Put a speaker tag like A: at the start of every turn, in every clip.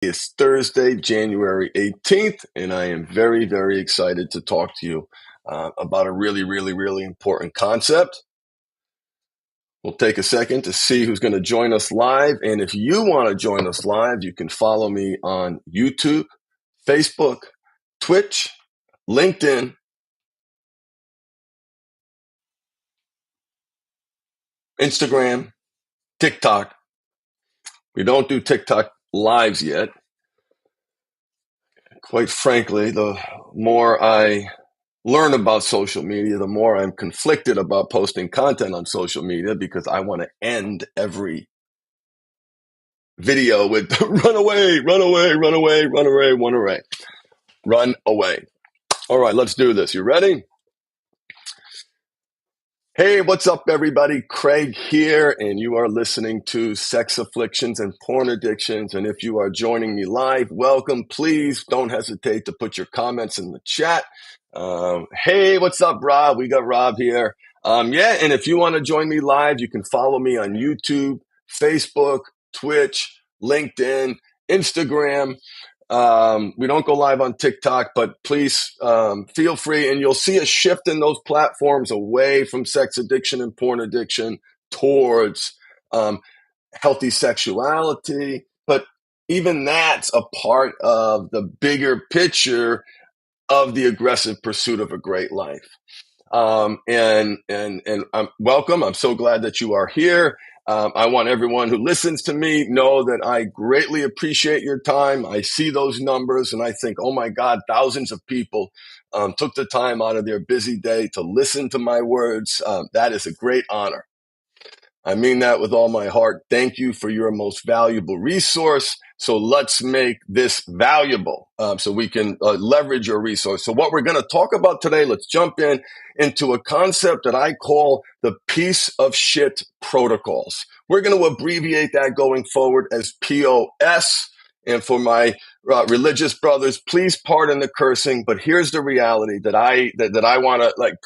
A: It's Thursday, January 18th, and I am very, very excited to talk to you about a really, really, really important concept. We'll take a second to see who's going to join us live. And if you want to join us live, you can follow me on YouTube, Facebook, Twitch, LinkedIn, Instagram, TikTok. We don't do TikTok lives yet. Quite frankly, the more I learn about social media, the more I'm conflicted about posting content on social media because I want to end every video with run away, run away, run away, run away, run away, run away. All right, let's do this. You ready? Hey, what's up, everybody? Craig here, and you are listening to Sex Afflictions and Porn Addictions. And if you are joining me live, welcome. Please don't hesitate to put your comments in the chat. Hey, what's up, Rob? We got Rob here. And if you want to join me live, you can follow me on YouTube, Facebook, Twitch, LinkedIn, Instagram. We don't go live on TikTok, but please feel free, and you'll see a shift in those platforms away from sex addiction and porn addiction towards healthy sexuality. But even that's a part of the bigger picture of the aggressive pursuit of a great life. And welcome. I'm so glad that you are here. I want everyone who listens to me know that I greatly appreciate your time. I see those numbers and I think, oh my God, thousands of people took the time out of their busy day to listen to my words. That is a great honor. I mean that with all my heart. Thank you for your most valuable resource. So let's make this valuable so we can leverage your resource. So what we're going to talk about today, let's jump into a concept that I call the piece of shit protocols. We're going to abbreviate that going forward as POS. And for my religious brothers, please pardon the cursing, but here's the reality that I want to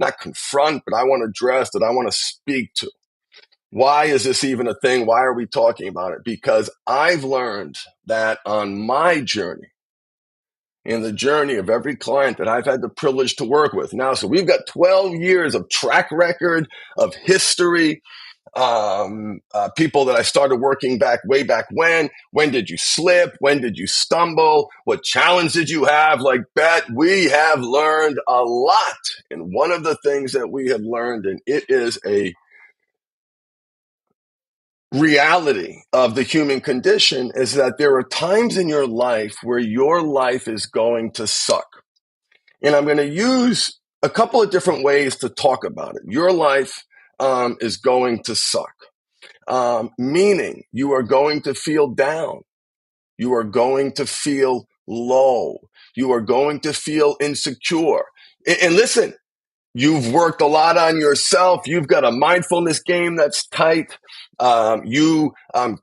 A: not confront, but I want to address, that I want to speak to. Why is this even a thing? Why are we talking about it? Because I've learned that on my journey, in the journey of every client that I've had the privilege to work with now, so we've got 12 years of track record, of history, people that I started working way back when did you slip? When did you stumble? What challenge did you have? We have learned a lot. And one of the things that we have learned, and it is a reality of the human condition, is that there are times in your life where your life is going to suck. And I'm going to use a couple of different ways to talk about it. Your life is going to suck, meaning you are going to feel down. You are going to feel low. You are going to feel insecure. And listen, you've worked a lot on yourself. You've got a mindfulness game that's tight. You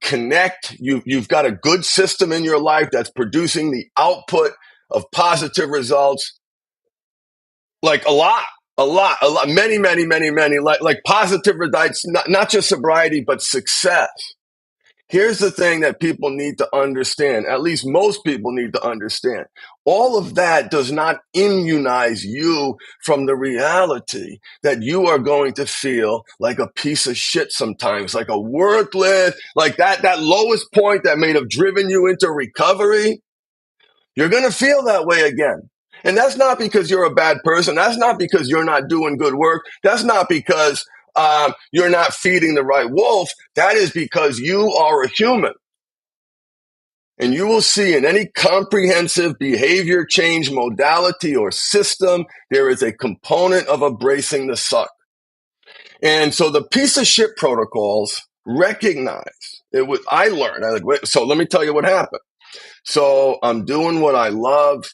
A: connect. You've got a good system in your life that's producing the output of positive results. Like a lot, many, like positive results, not just sobriety, but success. Here's the thing that people need to understand, at least most people need to understand. All of that does not immunize you from the reality that you are going to feel like a piece of shit sometimes, like a worthless, like that lowest point that may have driven you into recovery. You're going to feel that way again. And that's not because you're a bad person. That's not because you're not doing good work. That's not because you're not feeding the right wolf. That is because you are a human. And you will see in any comprehensive behavior change modality or system, there is a component of embracing the suck. And so the piece of shit protocols recognize it. I learned. So let me tell you what happened. So I'm doing what I love.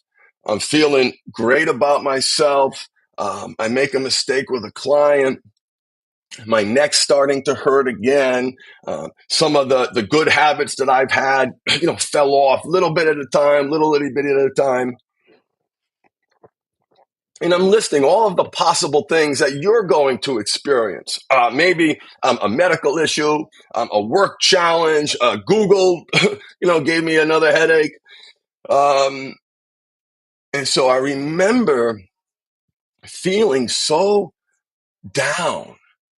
A: I'm feeling great about myself. I make a mistake with a client. My neck's starting to hurt again. Some of the good habits that I've had, fell off little bit at a time, little itty bitty at a time. And I'm listing all of the possible things that you're going to experience. Maybe a medical issue, a work challenge, Google, gave me another headache. Um, and so I remember feeling so down,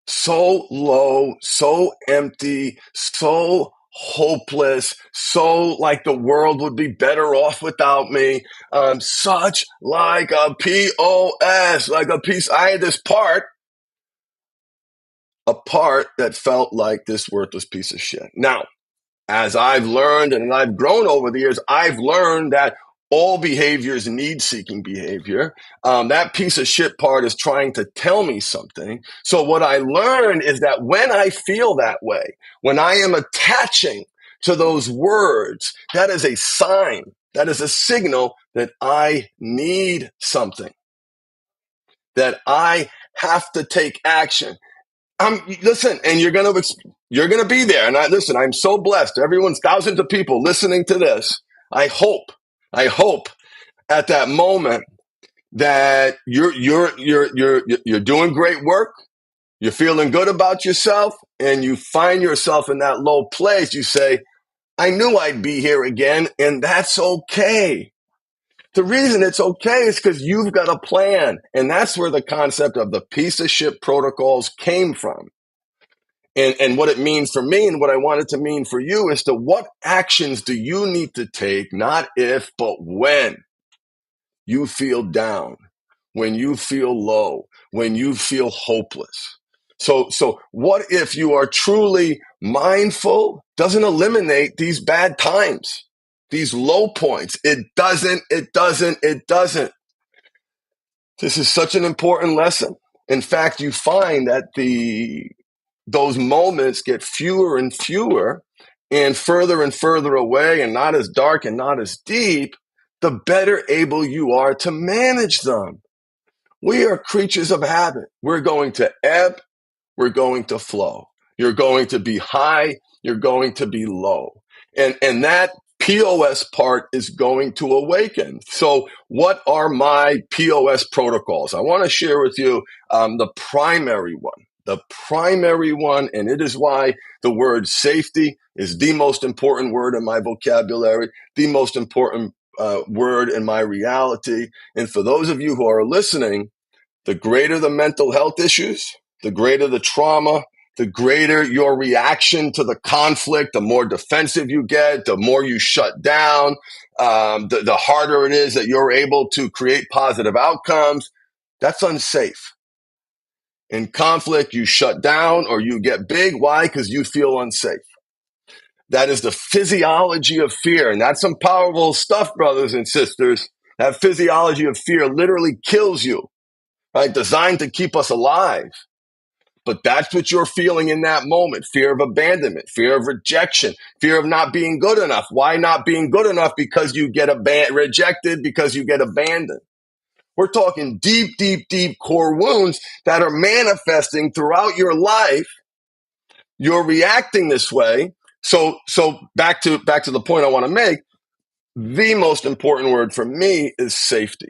A: so low, so empty, so hopeless, so like the world would be better off without me. Such like a POS, like a piece. I had a part that felt like this worthless piece of shit. Now, as I've learned and I've grown over the years, I've learned that all behavior is need-seeking behavior. That piece of shit part is trying to tell me something. So what I learned is that when I feel that way, when I am attaching to those words, that is a sign, that is a signal that I need something, that I have to take action. Listen, and you're gonna be there. And listen, I'm so blessed. Everyone's thousands of people listening to this. I hope at that moment that you're doing great work. You're feeling good about yourself, and you find yourself in that low place. You say, "I knew I'd be here again," and that's okay. The reason it's okay is because you've got a plan, and that's where the concept of the piece of shit protocols came from. And what it means for me and what I want it to mean for you is to what actions do you need to take, not if, but when you feel down, when you feel low, when you feel hopeless. So what if you are truly mindful doesn't eliminate these bad times, these low points? It doesn't. This is such an important lesson. In fact, you find that those moments get fewer and fewer and further away and not as dark and not as deep, the better able you are to manage them. We are creatures of habit. We're going to ebb, we're going to flow. You're going to be high, you're going to be low. And that POS part is going to awaken. So what are my POS protocols? I want to share with you the primary one. The primary one, and it is why the word safety is the most important word in my vocabulary, the most important word in my reality. And for those of you who are listening, the greater the mental health issues, the greater the trauma, the greater your reaction to the conflict, the more defensive you get, the more you shut down, the harder it is that you're able to create positive outcomes. That's unsafe. In conflict, you shut down or you get big. Why? Because you feel unsafe. That is the physiology of fear. And that's some powerful stuff, brothers and sisters. That physiology of fear literally kills you, right? Designed to keep us alive. But that's what you're feeling in that moment. Fear of abandonment, fear of rejection, fear of not being good enough. Why not being good enough? Because you get rejected, because you get abandoned. We're talking deep core wounds that are manifesting throughout your life. You're reacting this way. So back to the point I want to make. The most important word for me is safety.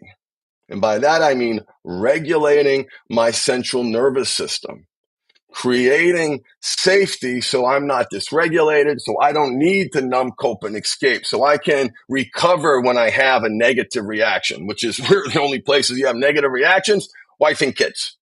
A: And by that, I mean regulating my central nervous system, creating safety so I'm not dysregulated, so I don't need to numb, cope, and escape, so I can recover when I have a negative reaction, which is really the only places you have negative reactions, wife and kids.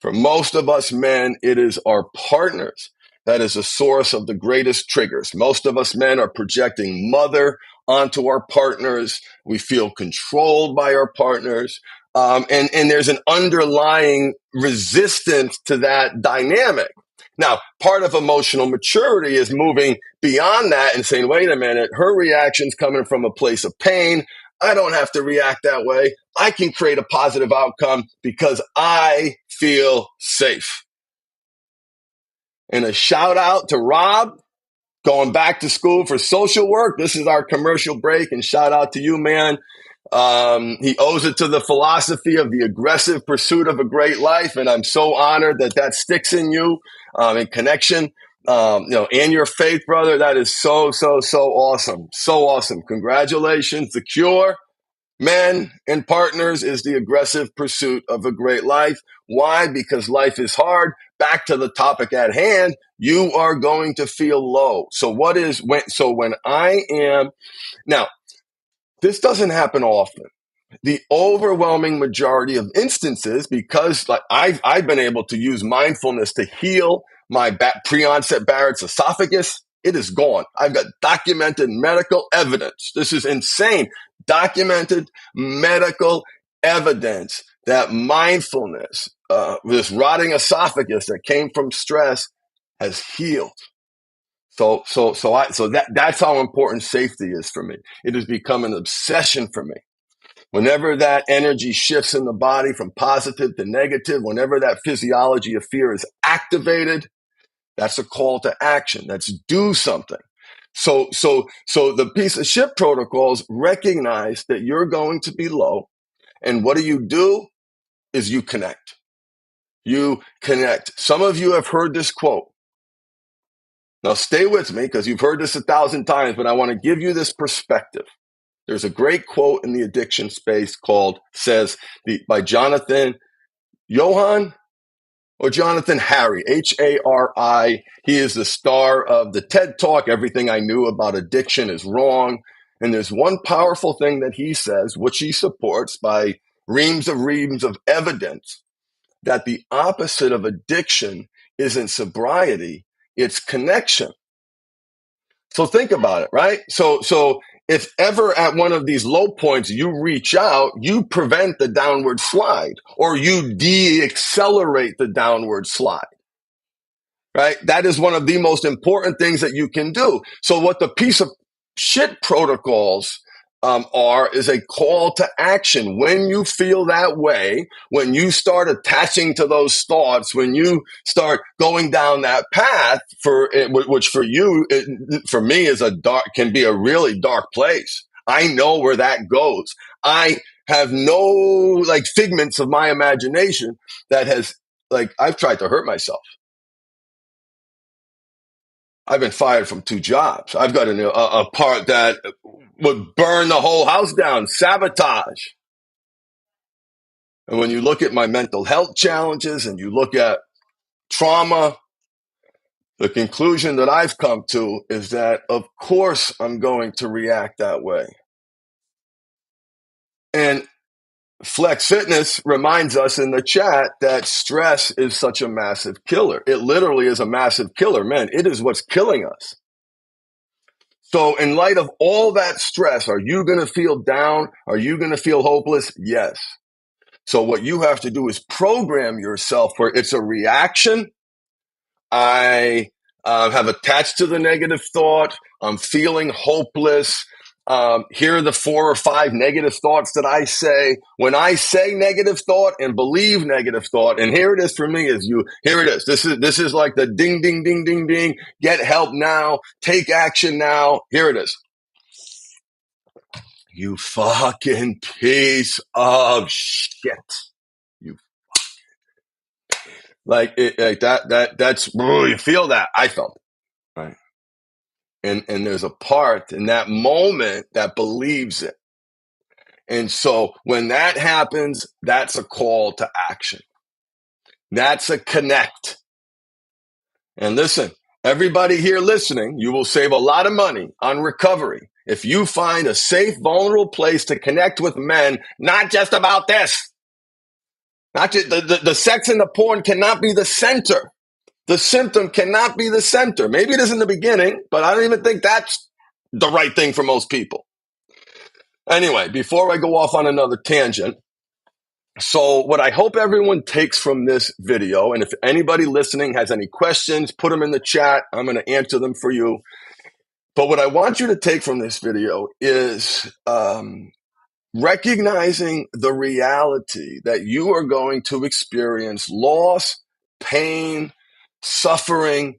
A: For most of us men, it is our partners that is the source of the greatest triggers. Most of us men are projecting mother onto our partners. We feel controlled by our partners. And there's an underlying resistance to that dynamic. Now, part of emotional maturity is moving beyond that and saying, wait a minute, her reaction's coming from a place of pain. I don't have to react that way. I can create a positive outcome because I feel safe. And a shout out to Rob, going back to school for social work. This is our commercial break, and shout out to you, man. He owes it to the philosophy of the aggressive pursuit of a great life, and I'm so honored that sticks in you in connection, and your faith, brother. That is so awesome, so awesome. Congratulations, The Cure. Men and partners is the aggressive pursuit of a great life. Why? Because life is hard. Back to the topic at hand, you are going to feel low. So when I am now, this doesn't happen often. The overwhelming majority of instances, because like I've been able to use mindfulness to heal my pre-onset Barrett's esophagus, it is gone. I've got documented medical evidence. This is insane. Documented medical evidence that mindfulness, this rotting esophagus that came from stress, has healed. That's how important safety is for me. It has become an obsession for me. Whenever that energy shifts in the body from positive to negative, whenever that physiology of fear is activated, that's a call to action. That's do something. So the piece of shit protocols recognize that you're going to be low. And what do? Is you connect. You connect. Some of you have heard this quote. Now stay with me because you've heard this 1,000 times, but I want to give you this perspective. There's a great quote in the addiction space by Jonathan Johan or Jonathan Harry, Hari. He is the star of the TED Talk, Everything I Knew About Addiction is Wrong. And there's one powerful thing that he says, which he supports by reams of evidence, that the opposite of addiction isn't sobriety, it's connection. So think about it, right? So if ever at one of these low points you reach out, you prevent the downward slide or you de-accelerate the downward slide, right? That is one of the most important things that you can do. So what the piece of shit protocols is a call to action. When you feel that way, when you start attaching to those thoughts, when you start going down that path, which for you, for me, can be a really dark place. I know where that goes. I have no figments of my imagination that has I've tried to hurt myself. I've been fired from 2 jobs. I've got a part that would burn the whole house down, sabotage. And when you look at my mental health challenges and you look at trauma, the conclusion that I've come to is that, of course, I'm going to react that way. And Flex Fitness reminds us in the chat that stress is such a massive killer. It literally is a massive killer. Man, it is what's killing us. So in light of all that stress, are you going to feel down? Are you going to feel hopeless? Yes. So what you have to do is program yourself where it's a reaction. I have attached to the negative thought. I'm feeling hopeless. Here are the 4 or 5 negative thoughts that I say. When I say negative thought and believe negative thought, and here it is for me here it is. This is like the ding, ding, ding, ding, ding. Get help now. Take action now. Here it is. You fucking piece of shit. You that's you feel that. I felt it. Right. And there's a part in that moment that believes it. And so when that happens, that's a call to action. That's a connect. And listen, everybody here listening, you will save a lot of money on recovery if you find a safe, vulnerable place to connect with men, not just about this. Not just the sex and the porn cannot be the center. The symptom cannot be the center. Maybe it is in the beginning, but I don't even think that's the right thing for most people. Anyway, before I go off on another tangent, so what I hope everyone takes from this video, and if anybody listening has any questions, put them in the chat. I'm going to answer them for you. But what I want you to take from this video is recognizing the reality that you are going to experience loss, pain, suffering,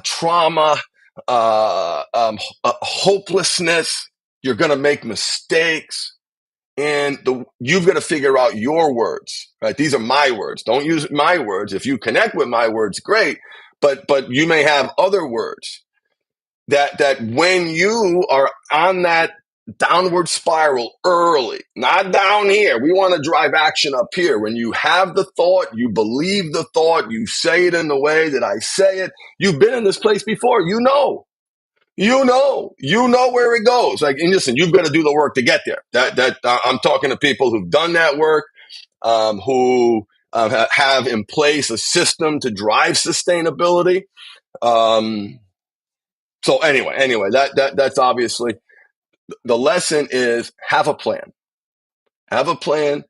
A: trauma, hopelessness. You're going to make mistakes. And you've got to figure out your words, right? These are my words. Don't use my words. If you connect with my words, great. But you may have other words that when you are on that downward spiral early, not down here. We want to drive action up here. When you have the thought, you believe the thought, you say it in the way that I say it. You've been in this place before. You know where it goes. Like, and listen, you've got to do the work to get there. I'm talking to people who've done that work, who have in place a system to drive sustainability. So anyway, that's obviously the lesson is have a plan. Have a plan,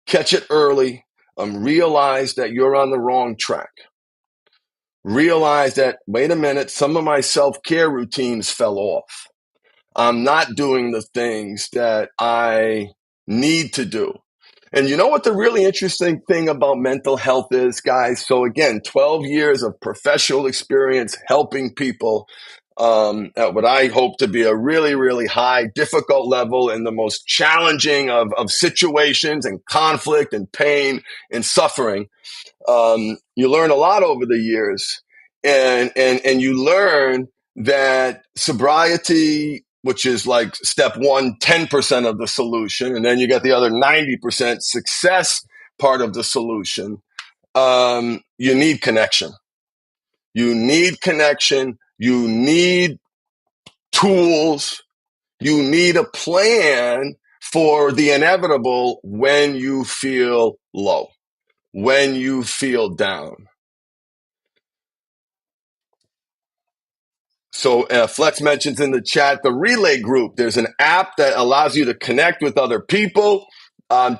A: catch it early, realize that you're on the wrong track. Realize that, wait a minute, some of my self-care routines fell off. I'm not doing the things that I need to do. And you know what the really interesting thing about mental health is, guys? So again, 12 years of professional experience helping people at what I hope to be a really, really high, difficult level in the most challenging of situations and conflict and pain and suffering. You learn a lot over the years, and you learn that sobriety, which is like step one, 10% of the solution, and then you get the other 90% success part of the solution. You need connection. You need connection. You need tools. You need a plan for the inevitable when you feel low, when you feel down. So Flex mentions in the chat the Relay Group. There's an app that allows you to connect with other people.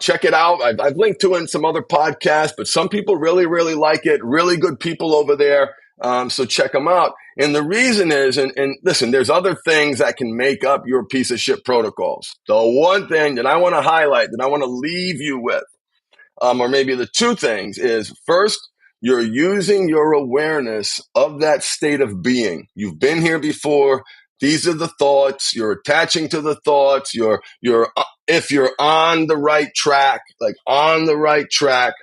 A: Check it out. I've linked to it in some other podcasts, but some people really, really like it. Really good people over there. So check them out. And the reason is, and listen, there's other things that can make up your piece of shit protocols. The one thing that I want to highlight, that I want to leave you with, or maybe the two things is, first, you're using your awareness of that state of being. You've been here before. These are the thoughts. You're attaching to the thoughts. If you're on the right track, like on the right track,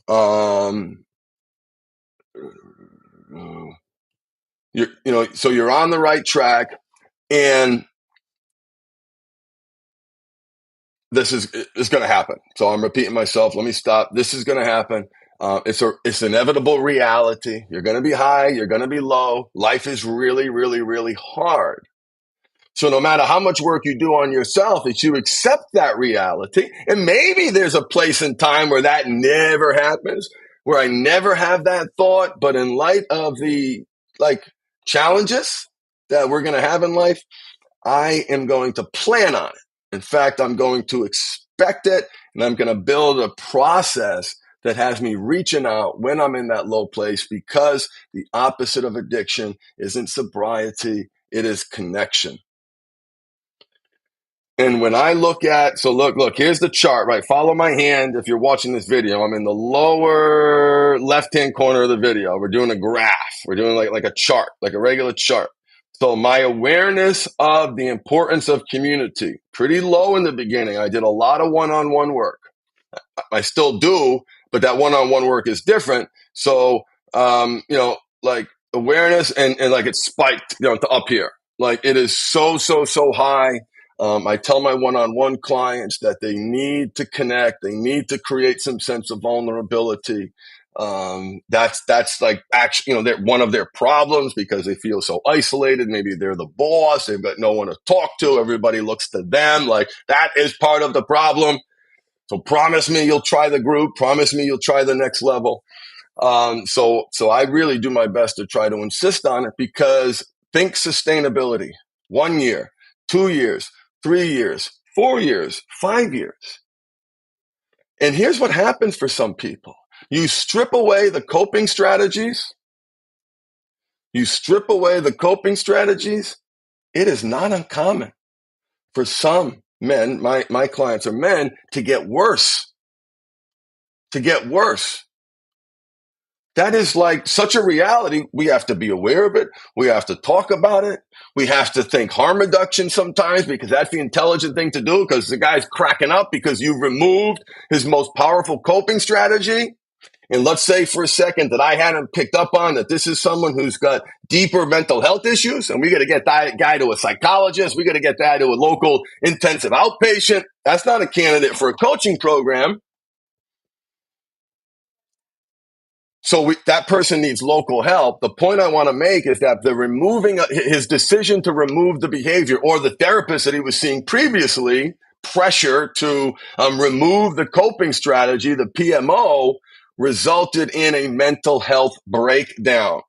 A: so you're on the right track, and this is going to happen. So I'm repeating myself. Let me stop. This is going to happen. It's inevitable reality. You're going to be high. You're going to be low. Life is really, really, really hard. So no matter how much work you do on yourself, if you accept that reality, and maybe there's a place in time where that never happens, where I never have that thought, but in light of the challenges that we're going to have in life, I am going to plan on it. In fact, I'm going to expect it, and I'm going to build a process that has me reaching out when I'm in that low place, because the opposite of addiction isn't sobriety, it is connection. And when I look, here's the chart, right? Follow my hand if you're watching this video. I'm in the lower left-hand corner of the video. We're doing a graph. We're doing like a chart, like a regular chart. So my awareness of the importance of community, pretty low in the beginning. I did a lot of one-on-one work. I still do, but that one-on-one work is different. So, awareness and it spiked, to up here. Like, it is so high. I tell my one-on-one clients that they need to connect. They need to create some sense of vulnerability. That's like actually, they're one of their problems, because they feel so isolated. Maybe they're the boss. They've got no one to talk to. Everybody looks to them. Like, that is part of the problem. So promise me you'll try the group. Promise me you'll try the next level. So I really do my best to try to insist on it, because think sustainability. 1 year, 2 years, 3 years, 4 years, 5 years. And here's what happens for some people. You strip away the coping strategies. It is not uncommon for some men, my clients are men, to get worse. That is like such a reality. We have to be aware of it. We have to talk about it. We have to think harm reduction sometimes, because that's the intelligent thing to do, because the guy's cracking up because you've removed his most powerful coping strategy. And let's say for a second that I hadn't picked up on that this is someone who's got deeper mental health issues, and we got to get that guy to a psychologist. We got to get that to a local intensive outpatient. That's not a candidate for a coaching program. So that person needs local help. The point I want to make is that the removing his decision to remove the behavior, or the therapist that he was seeing previously, pressure to remove the coping strategy, the PMO, resulted in a mental health breakdown.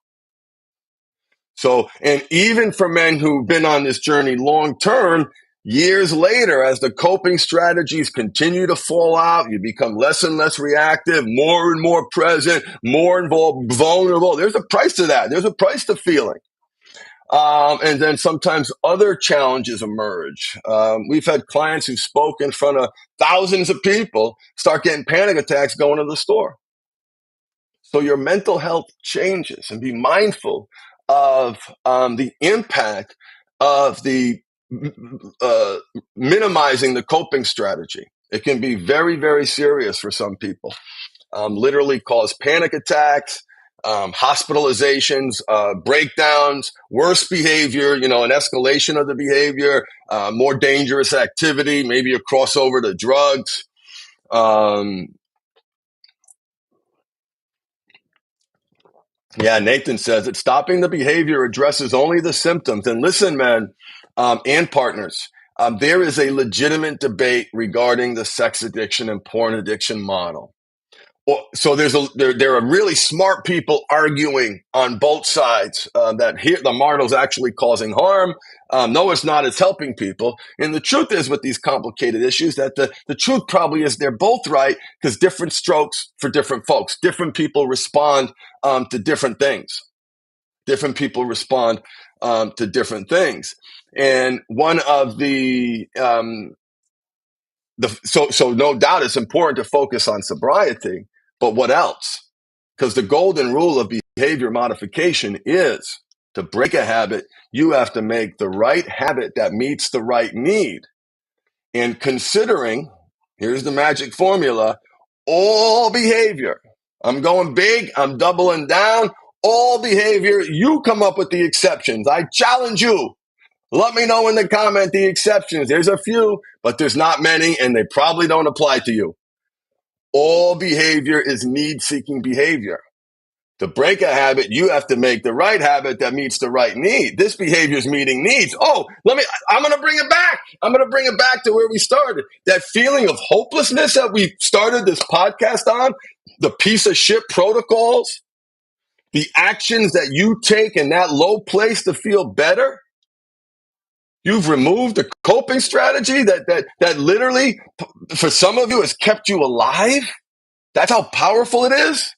A: So, and even for men who've been on this journey long term, years later, as the coping strategies continue to fall out, you become less and less reactive, more and more present, more involved, vulnerable. There's a price to that. There's a price to feeling. And then sometimes other challenges emerge. We've had clients who spoke in front of thousands of people start getting panic attacks going to the store. So your mental health changes, and be mindful of the impact of the minimizing the coping strategy. It can be very, very serious for some people. Literally cause panic attacks, hospitalizations, breakdowns, worse behavior, an escalation of the behavior, more dangerous activity, maybe a crossover to drugs. Yeah, Nathan says that stopping the behavior addresses only the symptoms. And listen, men and partners, there is a legitimate debate regarding the sex addiction and porn addiction model. So there are really smart people arguing on both sides that here the model's actually causing harm. No, it's not. It's helping people. And the truth is, with these complicated issues, that the truth probably is they're both right, because different strokes for different folks. Different people respond to different things. Different people respond to different things. And one of so no doubt it's important to focus on sobriety, but what else? Because the golden rule of behavior modification is, to break a habit, you have to make the right habit that meets the right need. And considering, here's the magic formula, all behavior. I'm going big, I'm doubling down. All behavior, you come up with the exceptions. I challenge you. Let me know in the comment the exceptions. There's a few, but there's not many, and they probably don't apply to you. All behavior is need-seeking behavior. To break a habit, you have to make the right habit that meets the right need. This behavior is meeting needs. I'm going to bring it back. I'm going to bring it back to where we started. That feeling of hopelessness that we started this podcast on, the piece of shit protocols, the actions that you take in that low place to feel better. You've removed the coping strategy that literally, for some of you, has kept you alive. That's how powerful it is.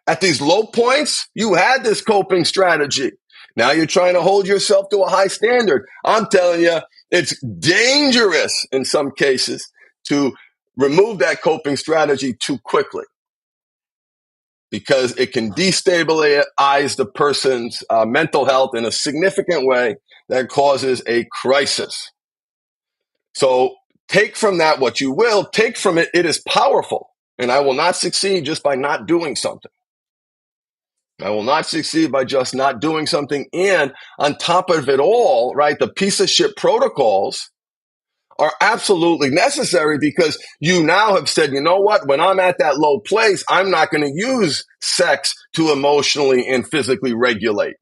A: At these low points, you had this coping strategy. Now you're trying to hold yourself to a high standard. I'm telling you, it's dangerous in some cases to remove that coping strategy too quickly, because it can destabilize the person's mental health in a significant way that causes a crisis. So take from that what you will. Take from it, it is powerful. And I will not succeed just by not doing something. I will not succeed by just not doing something. And on top of it all, right, the piece of shit protocols are absolutely necessary, because you now have said, you know what, when I'm at that low place, I'm not going to use sex to emotionally and physically regulate.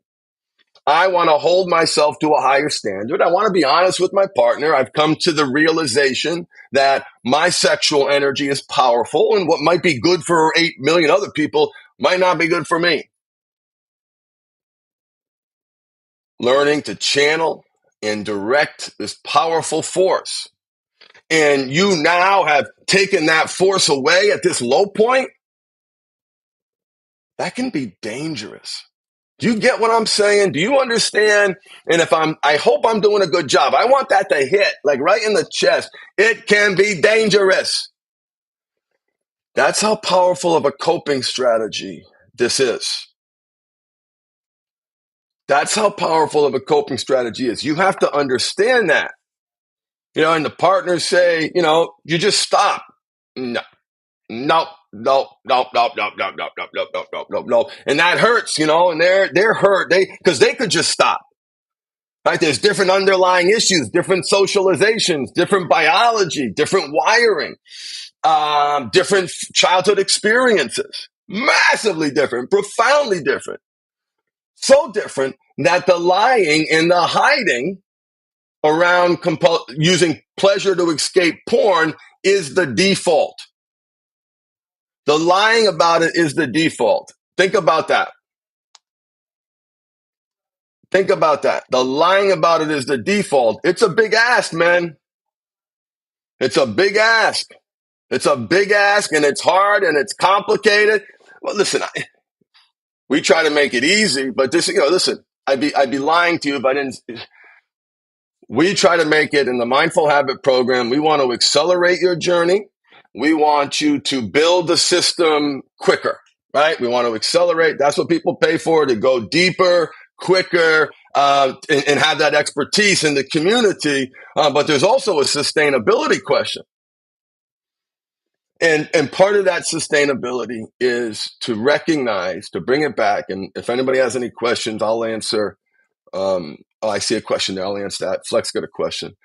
A: I want to hold myself to a higher standard. I want to be honest with my partner. I've come to the realization that my sexual energy is powerful, and what might be good for 8 million other people might not be good for me. Learning to channel and direct this powerful force. And you now have taken that force away at this low point. That can be dangerous. Do you get what I'm saying? Do you understand? And I hope I'm doing a good job. I want that to hit like right in the chest. It can be dangerous. That's how powerful of a coping strategy this is. That's how powerful of a coping strategy is. You have to understand that. And the partners say, you just stop. No, no, no, no, no, no, no, no, no, no, no, no, no. And that hurts, and they're hurt. Because they could just stop. Right? There's different underlying issues, different socializations, different biology, different wiring, different childhood experiences. Massively different, profoundly different. So different that the lying and the hiding around using pleasure to escape porn is the default. The lying about it is the default. Think about that. Think about that. The lying about it is the default. It's a big ask, man. It's a big ask. It's a big ask, and it's hard, and it's complicated. Well, listen, we try to make it easy, but listen, I'd be lying to you if I didn't. We try to make it in the Mindful Habit program. We want to accelerate your journey. We want you to build the system quicker, right? We want to accelerate. That's what people pay for, to go deeper, quicker, and have that expertise in the community. But there's also a sustainability question. And part of that sustainability is to recognize, to bring it back. And if anybody has any questions, I'll answer. I see a question there. I'll answer that. Flex got a question.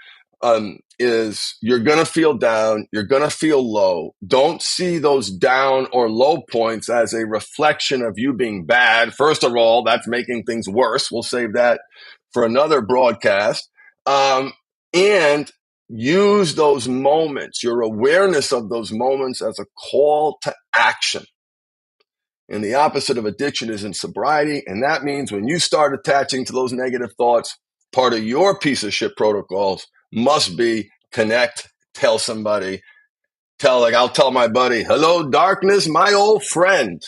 A: Is you're going to feel down. You're going to feel low. Don't see those down or low points as a reflection of you being bad. First of all, that's making things worse. We'll save that for another broadcast. And use those moments, your awareness of those moments, as a call to action. And the opposite of addiction is in sobriety. And that means when you start attaching to those negative thoughts, part of your piece of shit protocols must be connect, tell somebody, I'll tell my buddy, hello, darkness, my old friend.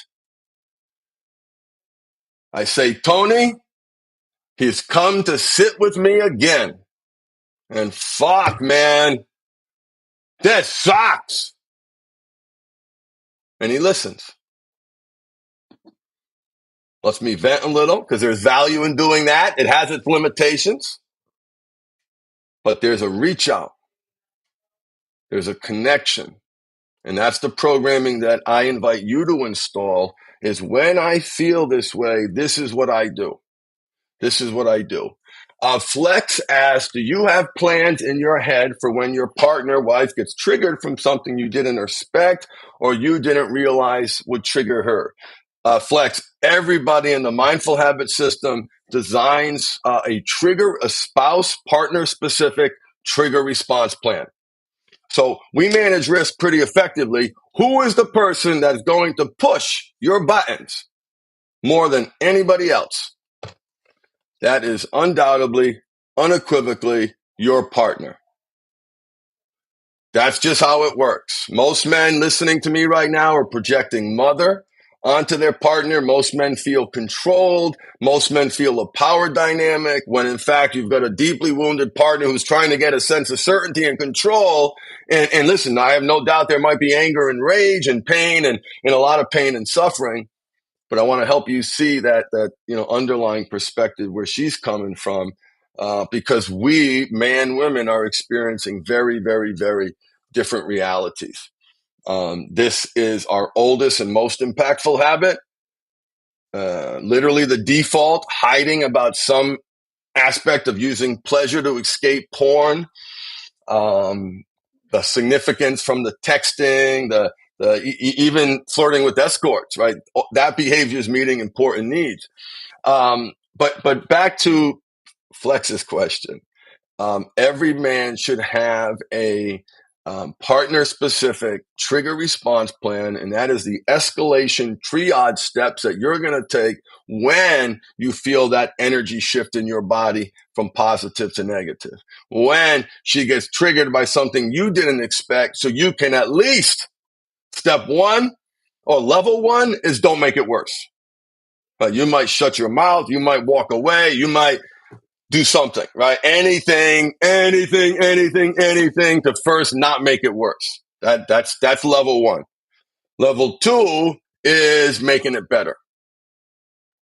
A: I say, Tony, he's come to sit with me again. And fuck, man, this sucks. And he listens. Lets me vent a little, because there's value in doing that. It has its limitations. But there's a reach out. There's a connection. And that's the programming that I invite you to install, is when I feel this way, this is what I do. This is what I do. Flex asks, do you have plans in your head for when your partner, wife, gets triggered from something you didn't expect or you didn't realize would trigger her? Flex, everybody in the Mindful Habit system designs a spouse partner specific trigger response plan. So we manage risk pretty effectively. Who is the person that's going to push your buttons more than anybody else? That is undoubtedly, unequivocally your partner. That's just how it works. Most men listening to me right now are projecting mother onto their partner. Most men feel controlled. Most men feel a power dynamic, when in fact you've got a deeply wounded partner who's trying to get a sense of certainty and control. And listen, I have no doubt there might be anger and rage and pain and a lot of pain and suffering. But I want to help you see that underlying perspective where she's coming from, because we, women, are experiencing very, very, very different realities. This is our oldest and most impactful habit. Literally the default, hiding about some aspect of using pleasure to escape porn. The significance from the texting, even flirting with escorts, right? That behavior is meeting important needs. But back to Flex's question. Every man should have a partner-specific trigger response plan, and that is the escalation triage steps that you're going to take when you feel that energy shift in your body from positive to negative. When she gets triggered by something you didn't expect, so you can at least, step one or level one is don't make it worse. You might shut your mouth, you might walk away, you might do something, right? Anything to first not make it worse. That's level one. Level two is making it better,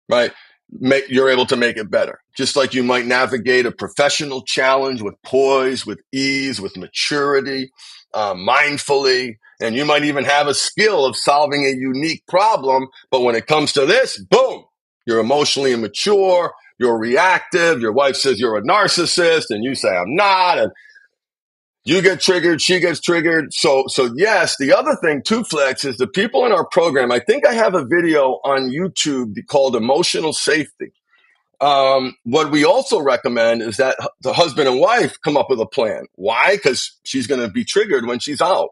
A: right? You're able to make it better. Just like you might navigate a professional challenge with poise, with ease, with maturity, mindfully, And you might even have a skill of solving a unique problem. But when it comes to this, boom, you're emotionally immature. You're reactive. Your wife says you're a narcissist and you say, I'm not. And you get triggered. She gets triggered. So yes, the other thing too, Flex, is the people in our program. I think I have a video on YouTube called Emotional Safety. What we also recommend is that the husband and wife come up with a plan. Why? Because she's going to be triggered when she's out.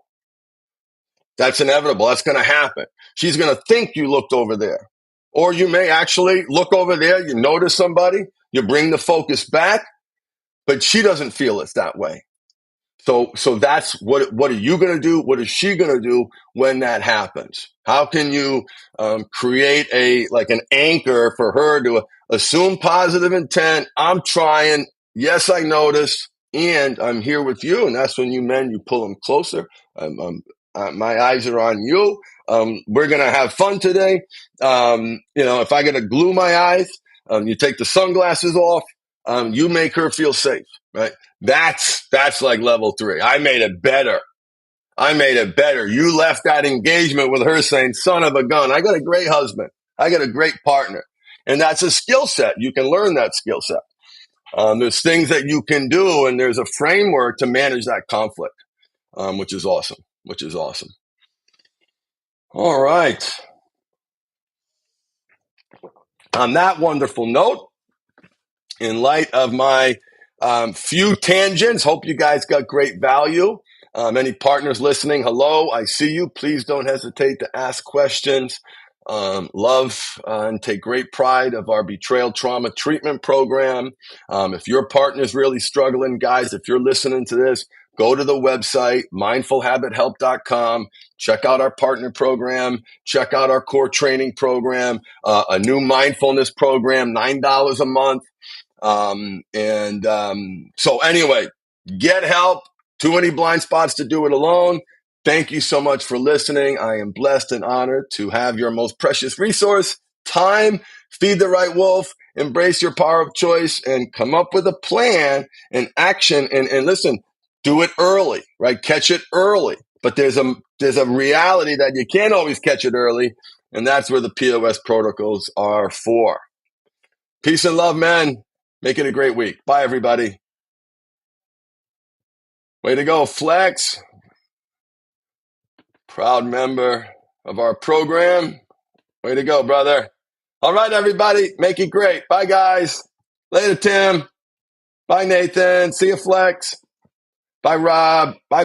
A: That's inevitable. That's going to happen. She's going to think you looked over there. Or you may actually look over there, you notice somebody, you bring the focus back, but she doesn't feel it's that way. So that's what are you going to do? What is she going to do when that happens? How can you create an anchor for her to assume positive intent? I'm trying. Yes, I noticed, and I'm here with you. And that's when you men, you pull them closer. My eyes are on you. We're going to have fun today. If I got to glue my eyes, you take the sunglasses off. You make her feel safe, right? That's like level 3. I made it better. You left that engagement with her saying, son of a gun, I got a great husband. I got a great partner. And that's a skill set. You can learn that skill set. There's things that you can do, and there's a framework to manage that conflict, which is awesome. All right. On that wonderful note, in light of my few tangents, hope you guys got great value. Any partners listening, hello, I see you. Please don't hesitate to ask questions. Love and take great pride of our betrayal trauma treatment program. If your partner's really struggling, guys, if you're listening to this, go to the website, mindfulhabithelp.com. Check out our partner program. Check out our core training program, a new mindfulness program, $9 a month. So anyway, get help. Too many blind spots to do it alone. Thank you so much for listening. I am blessed and honored to have your most precious resource, time. Feed the right wolf, embrace your power of choice, and come up with a plan and action. And listen, do it early, right? Catch it early. But there's a reality that you can't always catch it early, and that's where the POS protocols are for. Peace and love, man. Make it a great week. Bye, everybody. Way to go, Flex. Proud member of our program. Way to go, brother. All right, everybody. Make it great. Bye, guys. Later, Tim. Bye, Nathan. See you, Flex. Bye, Rob. Bye.